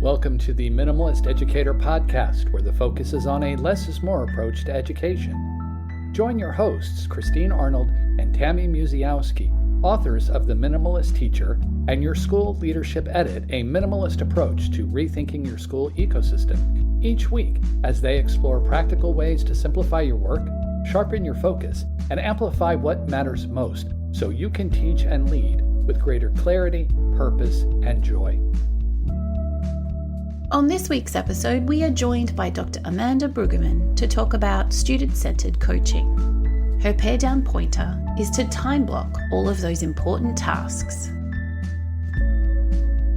Welcome to the Minimalist Educator Podcast, where the focus is on a less is more approach to education. Join your hosts, Christine Arnold and Tammy Musiałowski, authors of The Minimalist Teacher and Your School Leadership Edit, a minimalist approach to rethinking your school ecosystem, each week as they explore practical ways to simplify your work, sharpen your focus, and amplify what matters most so you can teach and lead with greater clarity, purpose, and joy. On this week's episode, we are joined by Dr. Amanda Brueggeman to talk about student-centered coaching. Her pared-down pointer is to time block all of those important tasks.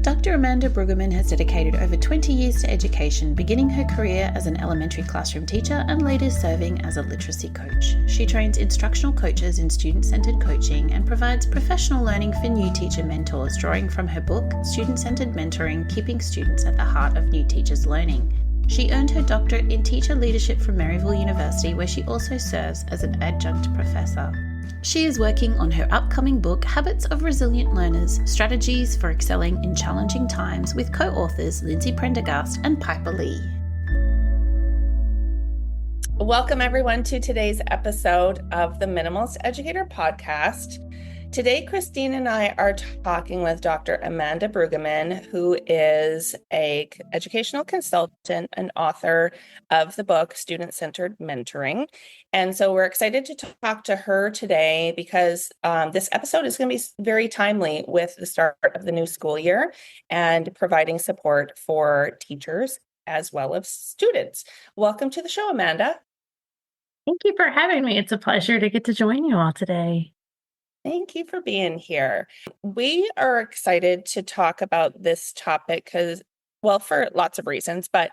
Dr. Amanda Brueggeman has dedicated over 20 years to education, beginning her career as an elementary classroom teacher and later serving as a literacy coach. She trains instructional coaches in student-centered coaching and provides professional learning for new teacher mentors, drawing from her book, Student-Centered Mentoring: Keeping Students at the Heart of New Teachers' Learning. She earned her doctorate in teacher leadership from Maryville University, where she also serves as an adjunct professor. She is working on her upcoming book, Habits of Resilient Learners: Strategies for Excelling in Challenging Times, with co-authors Lindsay Prendergast and Piper Lee. Welcome everyone to today's episode of the Minimalist Educator Podcast. Today, Christine and I are talking with Dr. Amanda Brueggeman, who is an educational consultant and author of the book, Student-Centered Mentoring. And so we're excited to talk to her today because this episode is going to be very timely with the start of the new school year and providing support for teachers as well as students. Welcome to the show, Amanda. Thank you for having me. It's a pleasure to get to join you all today. Thank you for being here. We are excited to talk about this topic because, well, for lots of reasons, but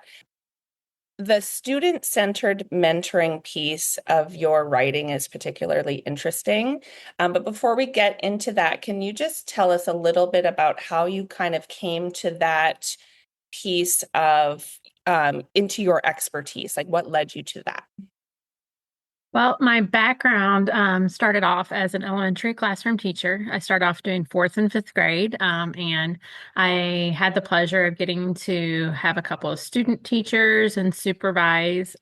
the student-centered mentoring piece of your writing is particularly interesting. But before we get into that, can you just tell us a little bit about how you kind of came to that piece of into your expertise? Like what led you to that? Well, my background started off as an elementary classroom teacher. I started off doing fourth and fifth grade, and I had the pleasure of getting to have a couple of student teachers and supervise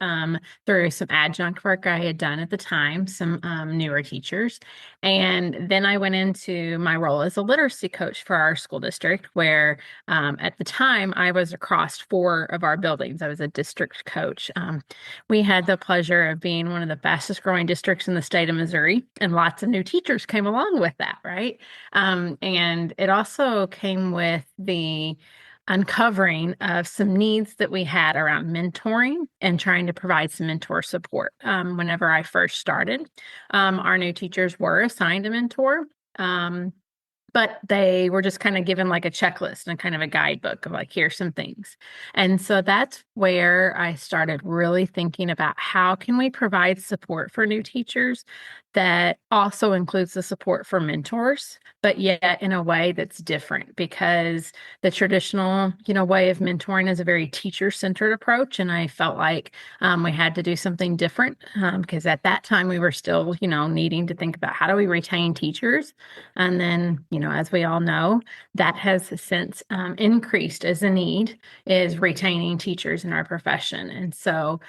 through some adjunct work I had done at the time, some newer teachers. And then I went into my role as a literacy coach for our school district, where at the time I was across 4 of our buildings. I was a district coach. We had the pleasure of being one of the fastest growing districts in the state of Missouri, and lots of new teachers came along with that, right? And it also came with the uncovering of some needs that we had around mentoring and trying to provide some mentor support. Whenever I first started, our new teachers were assigned a mentor. But they were just kind of given like a checklist and kind of a guidebook of like, here's some things. And so that's where I started really thinking about how can we provide support for new teachers that also includes the support for mentors, but yet in a way that's different, because the traditional, way of mentoring is a very teacher-centered approach. And I felt like we had to do something different because at that time we were still, needing to think about how do we retain teachers. And then, as we all know, that has since increased as a need, is retaining teachers in our profession. And so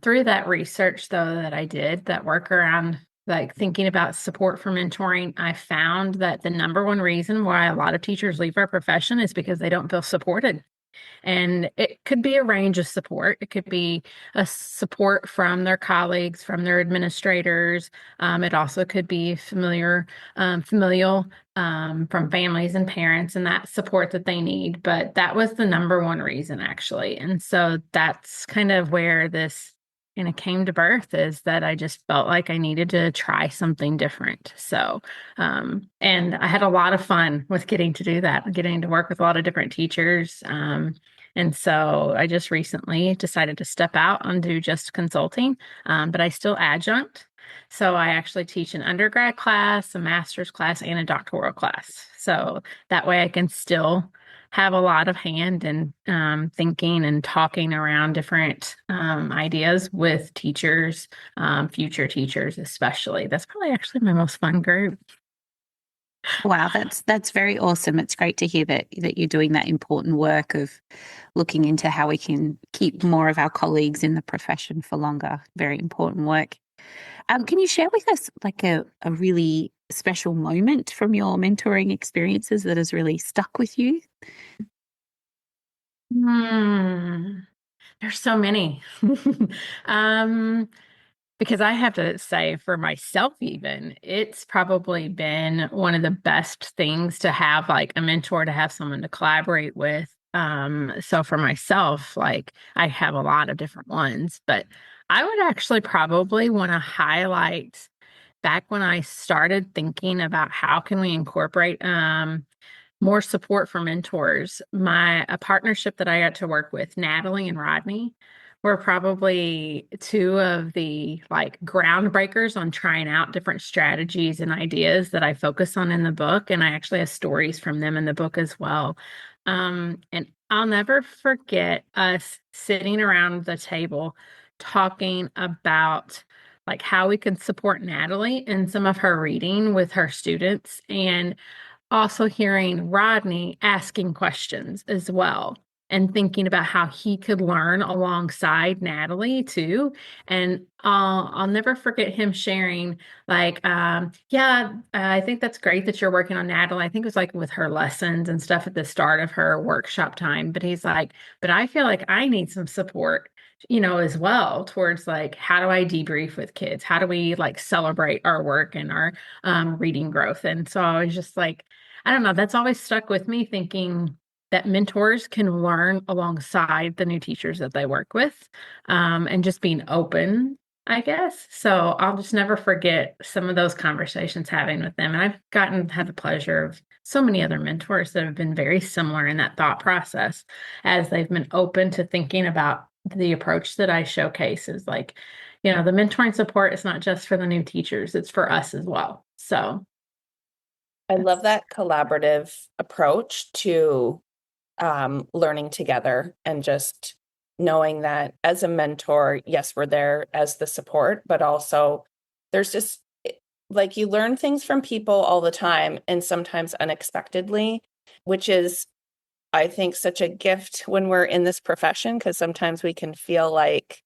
through that research, though, that I did, that work around like thinking about support for mentoring, I found that the number one reason why a lot of teachers leave our profession is because they don't feel supported. And it could be a range of support. It could be a support from their colleagues, from their administrators. It also could be familial from families and parents, and that support that they need. But that was the number one reason, actually. And so that's kind of where this came to birth, is that I just felt like I needed to try something different. So, and I had a lot of fun with getting to do that, getting to work with a lot of different teachers. And so I just recently decided to step out and do just consulting, but I still adjunct. So I actually teach an undergrad class, a master's class, and a doctoral class. So that way I can still have a lot of hand in thinking and talking around different ideas with teachers, future teachers especially. That's probably actually my most fun group. Wow, that's very awesome. It's great to hear that you're doing that important work of looking into how we can keep more of our colleagues in the profession for longer. Very important work. Can you share with us like a really special moment from your mentoring experiences that has really stuck with you? Hmm. There's so many. Um, because I have to say for myself, even, it's probably been one of the best things to have like a mentor, to have someone to collaborate with. So for myself, like I have a lot of different ones, but I would actually probably want to highlight back when I started thinking about how can we incorporate more support for mentors. A partnership that I got to work with, Natalie and Rodney, were probably two of the like groundbreakers on trying out different strategies and ideas that I focus on in the book. And I actually have stories from them in the book as well. And I'll never forget us sitting around the table talking about like how we could support Natalie in some of her reading with her students, and also hearing Rodney asking questions as well, and thinking about how he could learn alongside Natalie too. And I'll never forget him sharing like, yeah, I think that's great that you're working on Natalie. I think it was like with her lessons and stuff at the start of her workshop time. But he's like, but I feel like I need some support, as well, towards like, how do I debrief with kids? How do we like celebrate our work and our reading growth? And so I was just like, I don't know, that's always stuck with me, thinking that mentors can learn alongside the new teachers that they work with, and just being open, I guess. So I'll just never forget some of those conversations having with them. And I've had the pleasure of so many other mentors that have been very similar in that thought process, as they've been open to thinking about the approach that I showcase is like, the mentoring support is not just for the new teachers, it's for us as well. So I love that's that collaborative approach to learning together, and just knowing that as a mentor, yes, we're there as the support, but also there's just like you learn things from people all the time and sometimes unexpectedly, which is, I think, such a gift when we're in this profession, because sometimes we can feel like,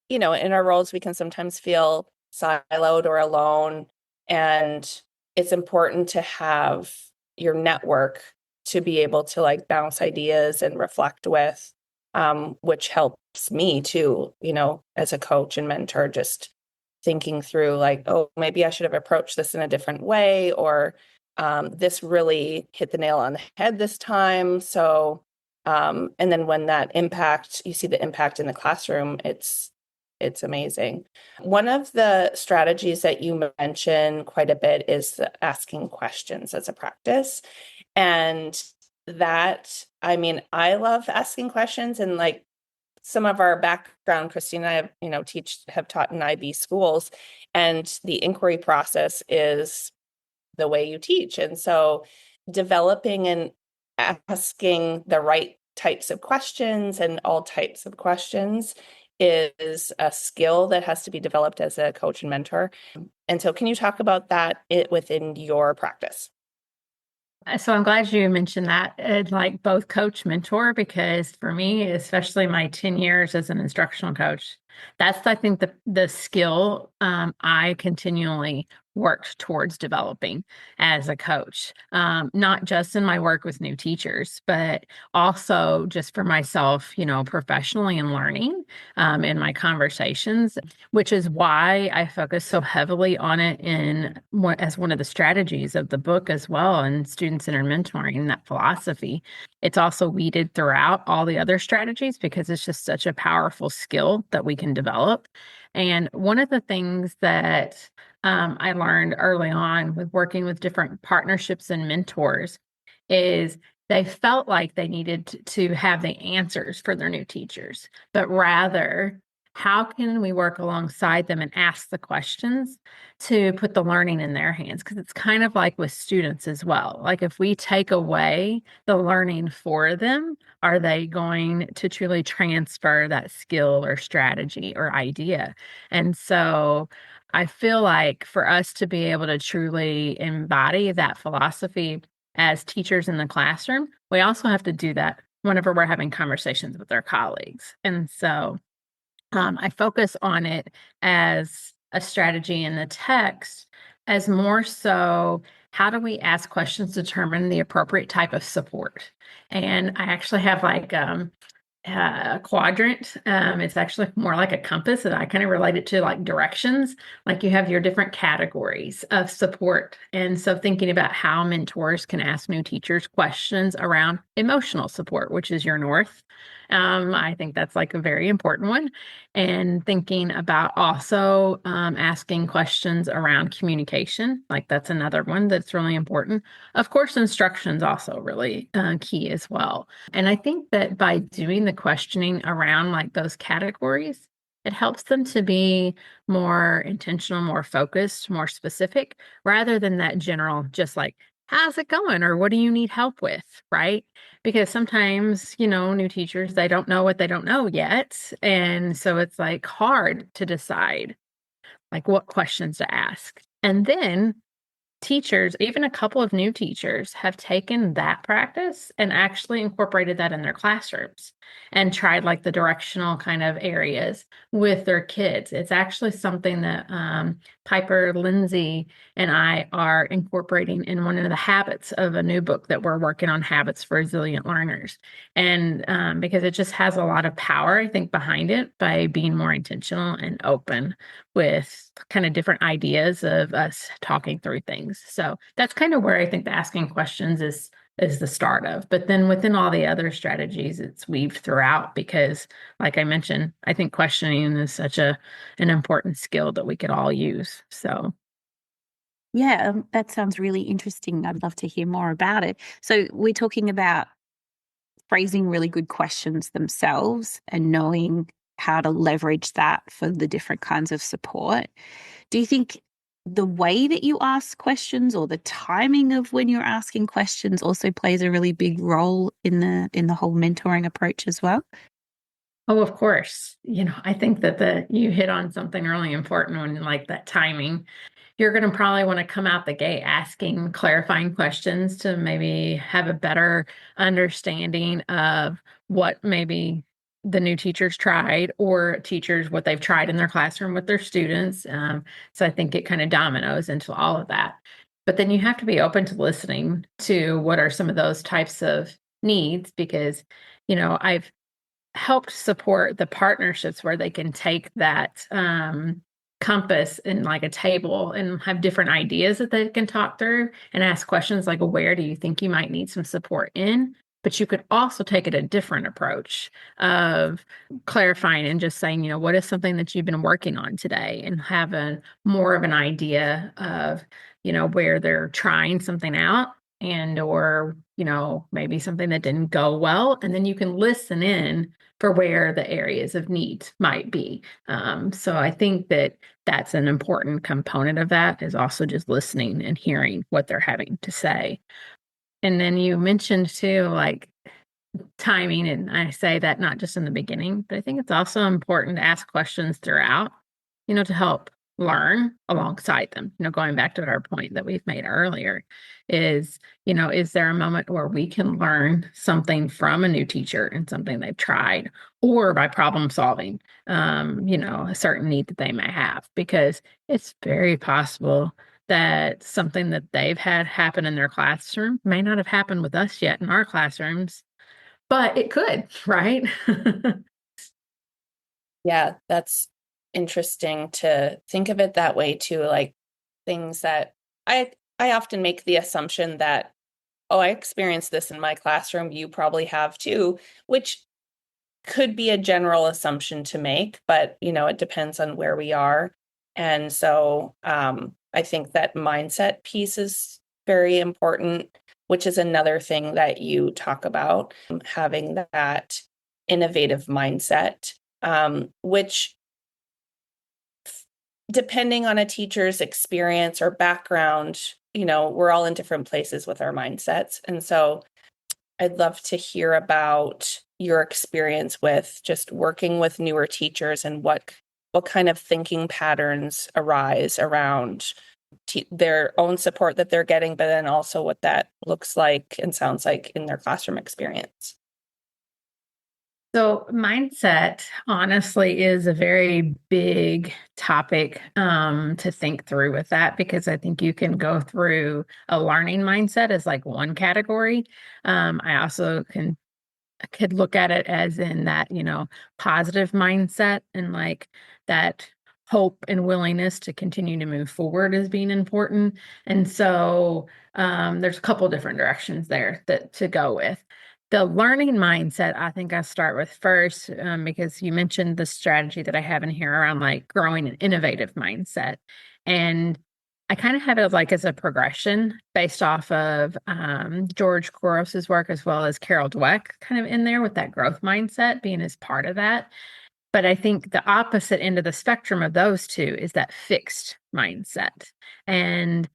in our roles, we can sometimes feel siloed or alone. And it's important to have your network to be able to like bounce ideas and reflect with, which helps me too, as a coach and mentor, just thinking through like, oh, maybe I should have approached this in a different way, or this really hit the nail on the head this time. So, and then when you see the impact in the classroom, it's amazing. One of the strategies that you mention quite a bit is the asking questions as a practice. And that, I mean, I love asking questions, and like some of our background, Christine and I have, have taught in IB schools, and the inquiry process is the way you teach. And so developing and asking the right types of questions and all types of questions is a skill that has to be developed as a coach and mentor. And so can you talk about that within your practice? So I'm glad you mentioned that, like both coach mentor, because for me, especially my 10 years as an instructional coach, that's, I think, the skill I continually worked towards developing as a coach, not just in my work with new teachers, but also just for myself, professionally and learning in my conversations, which is why I focus so heavily on it as one of the strategies of the book as well, and student-centered mentoring, that philosophy. It's also weeded throughout all the other strategies because it's just such a powerful skill that we can develop. And one of the things that I learned early on with working with different partnerships and mentors is they felt like they needed to have the answers for their new teachers, but rather how can we work alongside them and ask the questions to put the learning in their hands? Because it's kind of like with students as well. Like if we take away the learning for them, are they going to truly transfer that skill or strategy or idea? And so I feel like for us to be able to truly embody that philosophy as teachers in the classroom, we also have to do that whenever we're having conversations with our colleagues. And so I focus on it as a strategy in the text, as more so how do we ask questions to determine the appropriate type of support? And I actually have like a quadrant. It's actually more like a compass, and I kind of relate it to like directions. Like you have your different categories of support. And so thinking about how mentors can ask new teachers questions around emotional support, which is your north. I think that's like a very important one. And thinking about also asking questions around communication, like that's another one that's really important. Of course, instruction's also really key as well. And I think that by doing the questioning around like those categories, it helps them to be more intentional, more focused, more specific, rather than that general, just like, how's it going? Or what do you need help with? Right. Because sometimes, new teachers, they don't know what they don't know yet. And so it's like hard to decide like what questions to ask. And then teachers, even a couple of new teachers, have taken that practice and actually incorporated that in their classrooms and tried like the directional kind of areas with their kids. It's actually something that Piper, Lindsay, and I are incorporating in one of the habits of a new book that we're working on, Habits for Resilient Learners. And because it just has a lot of power, I think, behind it by being more intentional and open with kind of different ideas of us talking through things. So that's kind of where I think the asking questions is the start of. But then within all the other strategies, it's weaved throughout because, like I mentioned, I think questioning is such an important skill that we could all use. So Yeah, that sounds really interesting. I'd love to hear more about it. So we're talking about phrasing really good questions themselves and knowing how to leverage that for the different kinds of support. Do you think the way that you ask questions or the timing of when you're asking questions also plays a really big role in the whole mentoring approach as well? oh, of course. I think that you hit on something really important when like that timing. You're going to probably want to come out the gate asking clarifying questions to maybe have a better understanding of what maybe the new teachers tried or teachers what they've tried in their classroom with their students. So I think it kind of dominoes into all of that. But then you have to be open to listening to what are some of those types of needs because, I've helped support the partnerships where they can take that compass in like a table and have different ideas that they can talk through and ask questions like, where do you think you might need some support in? But you could also take it a different approach of clarifying and just saying, what is something that you've been working on today and have a more of an idea of, where they're trying something out and or maybe something that didn't go well, and then you can listen in for where the areas of need might be. So I think that that's an important component of that is also just listening and hearing what they're having to say. And then you mentioned too, like timing, and I say that not just in the beginning, but I think it's also important to ask questions throughout, to help learn alongside them. Going back to our point that we've made earlier is there a moment where we can learn something from a new teacher and something they've tried, or by problem solving, a certain need that they may have, because it's very possible that something that they've had happen in their classroom may not have happened with us yet in our classrooms, but it could, right? Yeah, that's interesting to think of it that way too. Like things that I often make the assumption that, oh, I experienced this in my classroom, you probably have too, which could be a general assumption to make, but it depends on where we are. And so I think that mindset piece is very important, which is another thing that you talk about, having that innovative mindset, which depending on a teacher's experience or background, we're all in different places with our mindsets. And so I'd love to hear about your experience with just working with newer teachers and what kind of thinking patterns arise around their own support that they're getting, but then also what that looks like and sounds like in their classroom experience. So mindset, honestly, is a very big topic to think through with that, because I think you can go through a learning mindset as like one category. I also could look at it as in that, positive mindset and like that hope and willingness to continue to move forward as being important. And so there's a couple different directions there that to go with. The learning mindset, I think I start with first, because you mentioned the strategy that I have in here around like growing an innovative mindset. And I kind of have it like as a progression based off of George Kouros's work, as well as Carol Dweck kind of in there with that growth mindset being as part of that. But I think the opposite end of the spectrum of those two is that fixed mindset. And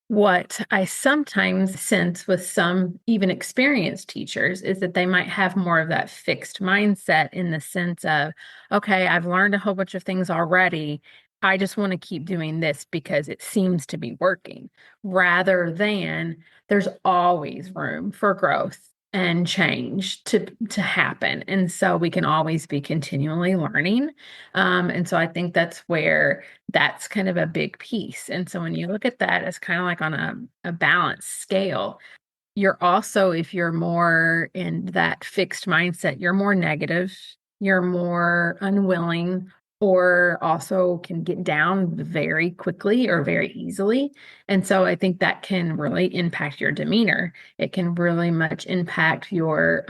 what I sometimes sense with some even experienced teachers is that they might have more of that fixed mindset in the sense of, okay, I've learned a whole bunch of things already. I just want to keep doing this because it seems to be working, rather than there's always room for growth and change to happen. And so we can always be continually learning. And so I think that's kind of a big piece. And so when you look at that as kind of like on a balanced scale, you're also, if you're more in that fixed mindset, you're more negative, you're more unwilling, or also can get down very quickly or very easily. And so I think that can really impact your demeanor. It can really much impact your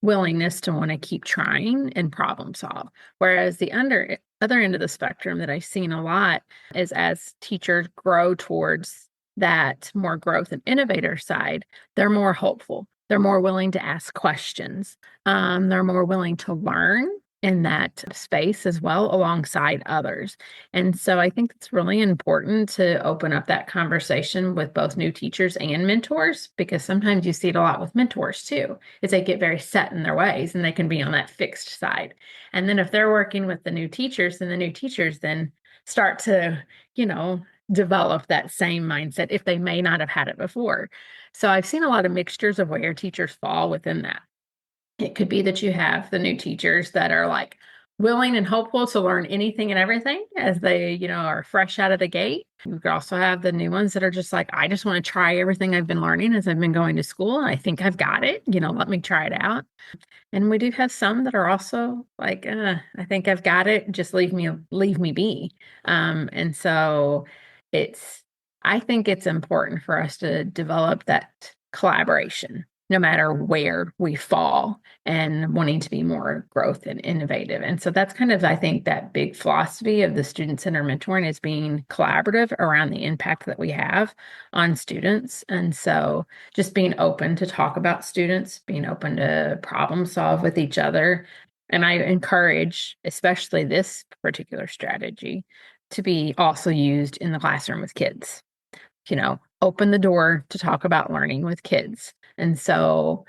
willingness to want to keep trying and problem solve. Whereas the other end of the spectrum that I've seen a lot is as teachers grow towards that more growth and innovator side, they're more hopeful. They're more willing to ask questions. They're more willing to learn in that space as well, alongside others. And so I think it's really important to open up that conversation with both new teachers and mentors, because sometimes you see it a lot with mentors too, is they get very set in their ways and they can be on that fixed side. And then if they're working with the new teachers, then the new teachers then start to, develop that same mindset if they may not have had it before. So I've seen a lot of mixtures of where teachers fall within that. It could be that you have the new teachers that are like willing and hopeful to learn anything and everything as they, are fresh out of the gate. You could also have the new ones that are just like, I just want to try everything I've been learning as I've been going to school. And I think I've got it, let me try it out. And we do have some that are also like, I think I've got it. Just leave me be. And so I think it's important for us to develop that collaboration, no matter where we fall, and wanting to be more growth and innovative. And so that's kind of, I think, that big philosophy of the student center mentoring is being collaborative around the impact that we have on students. And so just being open to talk about students, being open to problem solve with each other. And I encourage, especially this particular strategy, to be also used in the classroom with kids. Open the door to talk about learning with kids. And so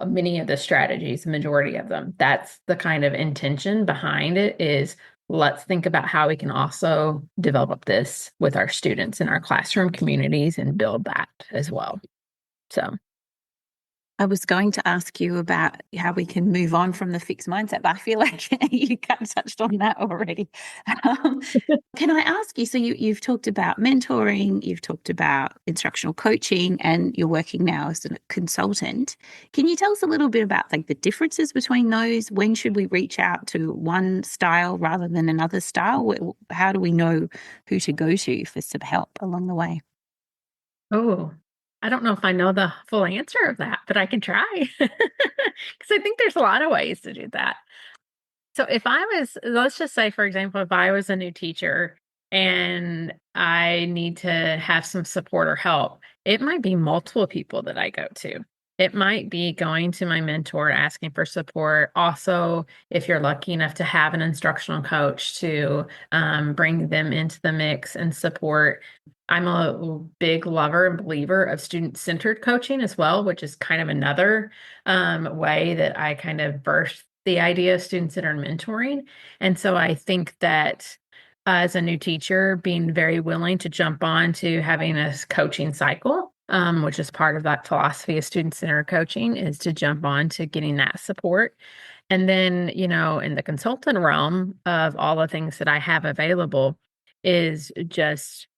many of the strategies, the majority of them, that's the kind of intention behind it, is let's think about how we can also develop this with our students in our classroom communities and build that as well. So I was going to ask you about how we can move on from the fixed mindset, but I feel like you kind of touched on that already. Can I ask you, so you've talked about mentoring, you've talked about instructional coaching, and you're working now as a consultant. Can you tell us a little bit about like the differences between those? When should we reach out to one style rather than another style? How do we know who to go to for some help along the way? Oh, I don't know if I know the full answer of that, but I can try. Because I think there's a lot of ways to do that. So let's just say, for example, if I was a new teacher and I need to have some support or help, it might be multiple people that I go to. It might be going to my mentor, asking for support. Also, if you're lucky enough to have an instructional coach to bring them into the mix and support. I'm a big lover and believer of student-centered coaching as well, which is kind of another way that I kind of birthed the idea of student-centered mentoring. And so I think that as a new teacher, being very willing to jump on to having a coaching cycle, which is part of that philosophy of student-centered coaching, is to jump on to getting that support. And then, in the consultant realm of all the things that I have available is just,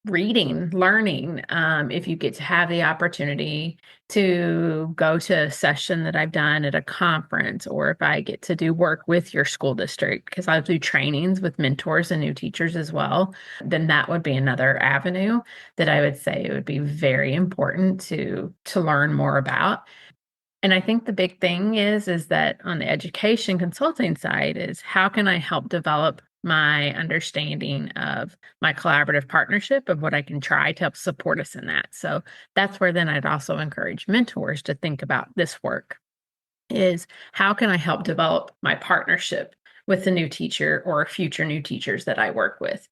reading, learning. If you get to have the opportunity to go to a session that I've done at a conference, or if I get to do work with your school district, because I do trainings with mentors and new teachers as well, then that would be another avenue that I would say it would be very important to learn more about. And I think the big thing is that on the education consulting side is how can I help develop my understanding of my collaborative partnership of what I can try to help support us in that. So that's where then I'd also encourage mentors to think about this work is how can I help develop my partnership with the new teacher or future new teachers that I work with?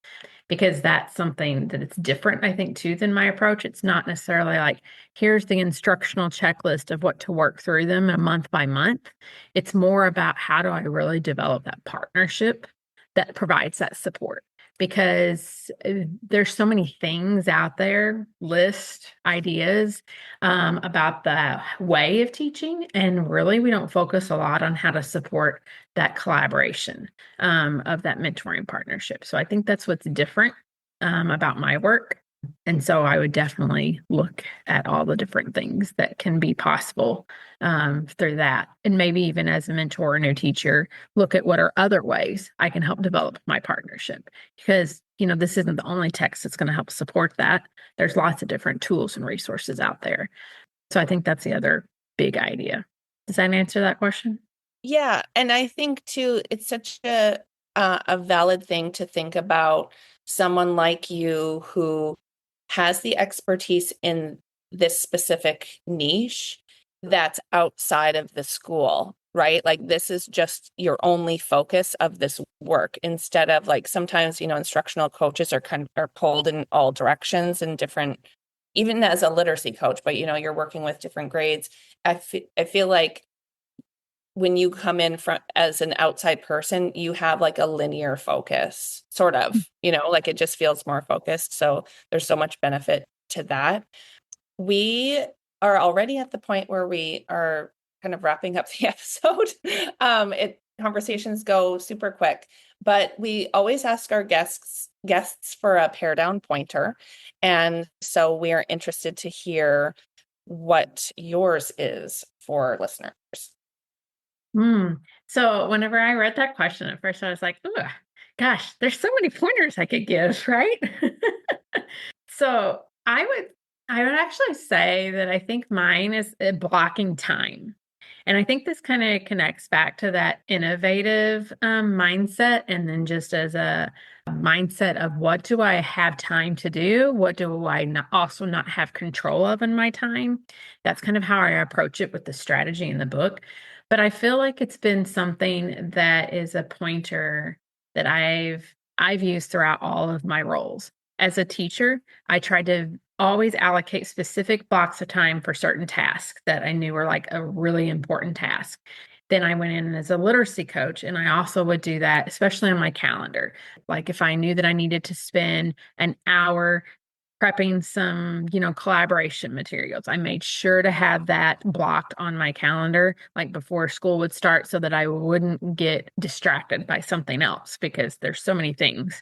Because that's something that it's different, I think, too, than my approach. It's not necessarily like, here's the instructional checklist of what to work through them a month by month. It's more about how do I really develop that partnership that provides that support? Because there's so many things out there, list ideas about the way of teaching. And really, we don't focus a lot on how to support that collaboration of that mentoring partnership. So I think that's what's different about my work. And so I would definitely look at all the different things that can be possible through that. And maybe even as a mentor or new teacher, look at what are other ways I can help develop my partnership. Because, this isn't the only text that's going to help support that. There's lots of different tools and resources out there. So I think that's the other big idea. Does that answer that question? Yeah, and I think too, it's such a valid thing to think about someone like you who has the expertise in this specific niche that's outside of the school, right? Like this is just your only focus of this work instead of like sometimes, instructional coaches are pulled in all directions and different, even as a literacy coach, but you're working with different grades. I feel like when you come in as an outside person, you have like a linear focus, sort of, like it just feels more focused. So there's so much benefit to that. We are already at the point where we are kind of wrapping up the episode. Conversations go super quick, but we always ask our guests for a pair down pointer. And so we are interested to hear what yours is for listeners. So whenever I read that question at first, I was like, oh, gosh, there's so many pointers I could give, right? So I would actually say that I think mine is blocking time. And I think this kind of connects back to that innovative mindset. And then just as a mindset of what do I have time to do? What do I also not have control of in my time? That's kind of how I approach it with the strategy in the book. But I feel like it's been something that is a pointer that I've used throughout all of my roles. As a teacher, I tried to always allocate specific blocks of time for certain tasks that I knew were like a really important task. Then I went in as a literacy coach, and I also would do that, especially on my calendar. Like if I knew that I needed to spend an hour prepping some, collaboration materials, I made sure to have that blocked on my calendar, like before school would start, so that I wouldn't get distracted by something else because there's so many things.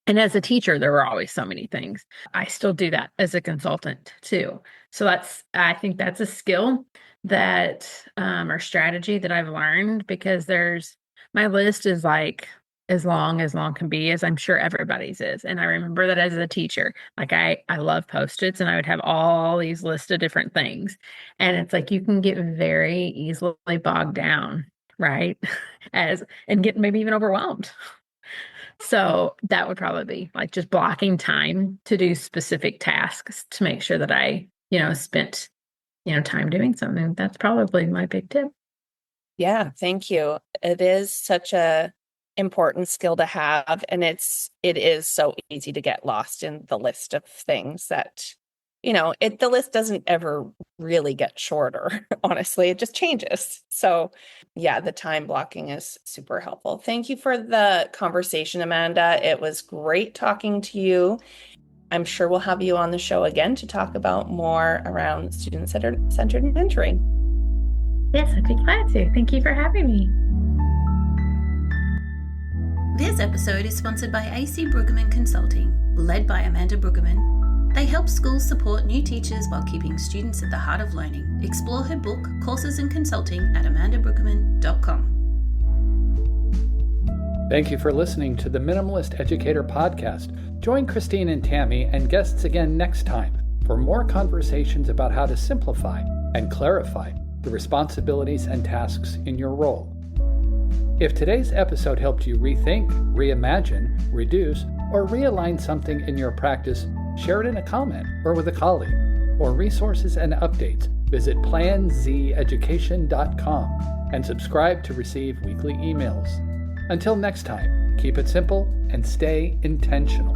And as a teacher, there were always so many things. I still do that as a consultant too. So I think that's a skill that, or strategy that I've learned because my list is like as long can be, as I'm sure everybody's is. And I remember that as a teacher, like I love Post-its and I would have all these lists of different things. And it's like, you can get very easily bogged down, right? And get maybe even overwhelmed. So that would probably be like just blocking time to do specific tasks to make sure that I, spent time doing something. That's probably my big tip. Yeah, thank you. It is such a important skill to have, and it is so easy to get lost in the list of things that, the list doesn't ever really get shorter. Honestly, it just changes. So yeah, the time blocking is super helpful. Thank you for the conversation, Amanda. It was great talking to you. I'm sure we'll have you on the show again to talk about more around student-centered mentoring. Yes, I'd be glad to. Thank you for having me. This episode is sponsored by AC Brueggeman Consulting, led by Amanda Brueggeman. They help schools support new teachers while keeping students at the heart of learning. Explore her book, courses and consulting at amandabrueggeman.com. Thank you for listening to the Minimalist Educator Podcast. Join Christine and Tammy and guests again next time for more conversations about how to simplify and clarify the responsibilities and tasks in your role. If today's episode helped you rethink, reimagine, reduce, or realign something in your practice, share it in a comment or with a colleague. For resources and updates, visit planzeducation.com and subscribe to receive weekly emails. Until next time, keep it simple and stay intentional.